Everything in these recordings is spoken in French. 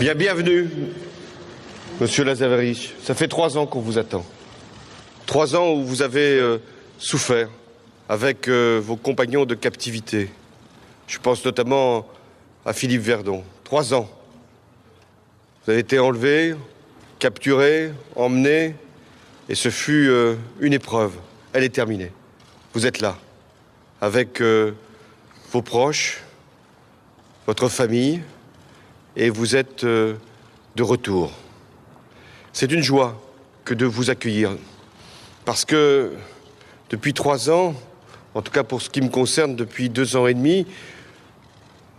Bien, bienvenue, Monsieur Lazarévitch. Ça fait 3 ans qu'on vous attend. 3 ans où vous avez souffert avec vos compagnons de captivité. Je pense notamment à Philippe Verdon. 3 ans. Vous avez été enlevé, capturé, emmené, et ce fut une épreuve. Elle est terminée. Vous êtes là, avec vos proches, votre famille, et vous êtes de retour. C'est une joie que de vous accueillir, parce que depuis 3 ans, en tout cas pour ce qui me concerne depuis 2 ans et demi,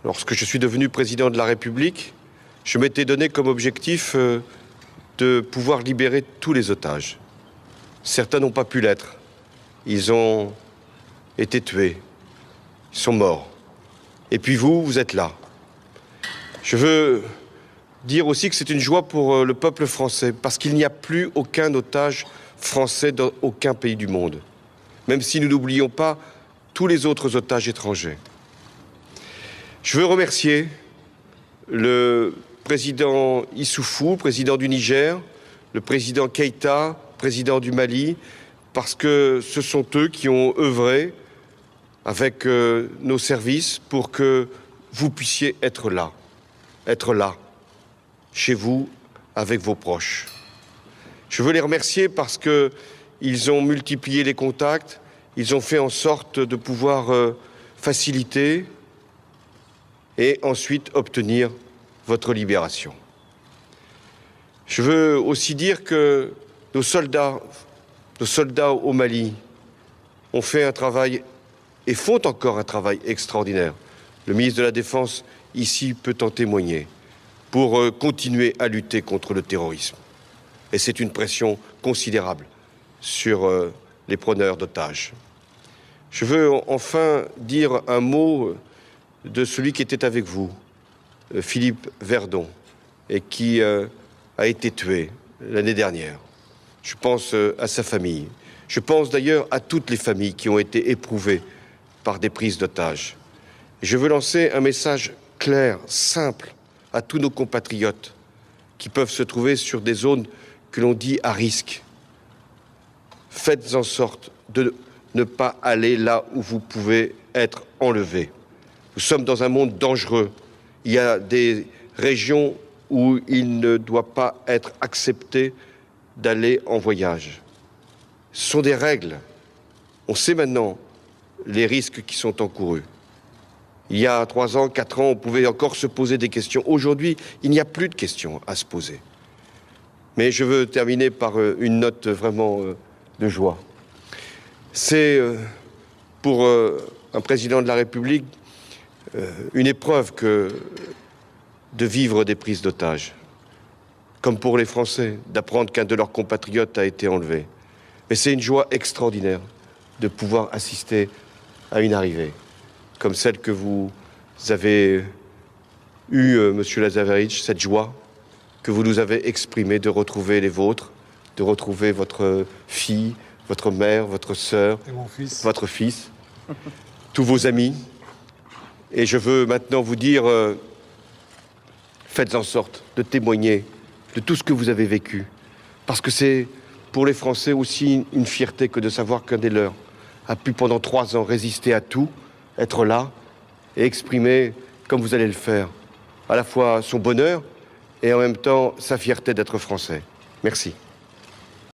lorsque je suis devenu président de la République, je m'étais donné comme objectif de pouvoir libérer tous les otages. Certains n'ont pas pu l'être. Ils ont été tués. Ils sont morts. Et puis vous êtes là. Je veux dire aussi que c'est une joie pour le peuple français, parce qu'il n'y a plus aucun otage français dans aucun pays du monde, même si nous n'oublions pas tous les autres otages étrangers. Je veux remercier le président Issoufou, président du Niger, le président Keïta, président du Mali, parce que ce sont eux qui ont œuvré avec nos services pour que vous puissiez être là, chez vous, avec vos proches. Je veux les remercier parce qu'ils ont multiplié les contacts, ils ont fait en sorte de pouvoir faciliter et ensuite obtenir votre libération. Je veux aussi dire que nos soldats au Mali ont fait un travail et font encore un travail extraordinaire. Le ministre de la Défense, ici, peut en témoigner, pour continuer à lutter contre le terrorisme. Et c'est une pression considérable sur les preneurs d'otages. Je veux enfin dire un mot de celui qui était avec vous, Philippe Verdon, et qui a été tué l'année dernière. Je pense à sa famille. Je pense d'ailleurs à toutes les familles qui ont été éprouvées par des prises d'otages. Je veux lancer un message clair, simple, à tous nos compatriotes qui peuvent se trouver sur des zones que l'on dit à risque. Faites en sorte de ne pas aller là où vous pouvez être enlevés. Nous sommes dans un monde dangereux. Il y a des régions où il ne doit pas être accepté d'aller en voyage. Ce sont des règles. On sait maintenant les risques qui sont encourus. Il y a 3 ans, 4 ans, on pouvait encore se poser des questions. Aujourd'hui, il n'y a plus de questions à se poser. Mais je veux terminer par une note vraiment de joie. C'est pour un président de la République une épreuve que de vivre des prises d'otages, comme pour les Français, d'apprendre qu'un de leurs compatriotes a été enlevé. Mais c'est une joie extraordinaire de pouvoir assister à une arrivée, comme celle que vous avez eue, Monsieur Lazarévitch, cette joie que vous nous avez exprimée de retrouver les vôtres, de retrouver votre fille, votre mère, votre sœur, votre fils, tous vos amis. Et je veux maintenant vous dire, faites en sorte de témoigner de tout ce que vous avez vécu, parce que c'est pour les Français aussi une fierté que de savoir qu'un des leurs a pu pendant 3 ans résister à tout, être là et exprimer, comme vous allez le faire, à la fois son bonheur et en même temps sa fierté d'être français. Merci.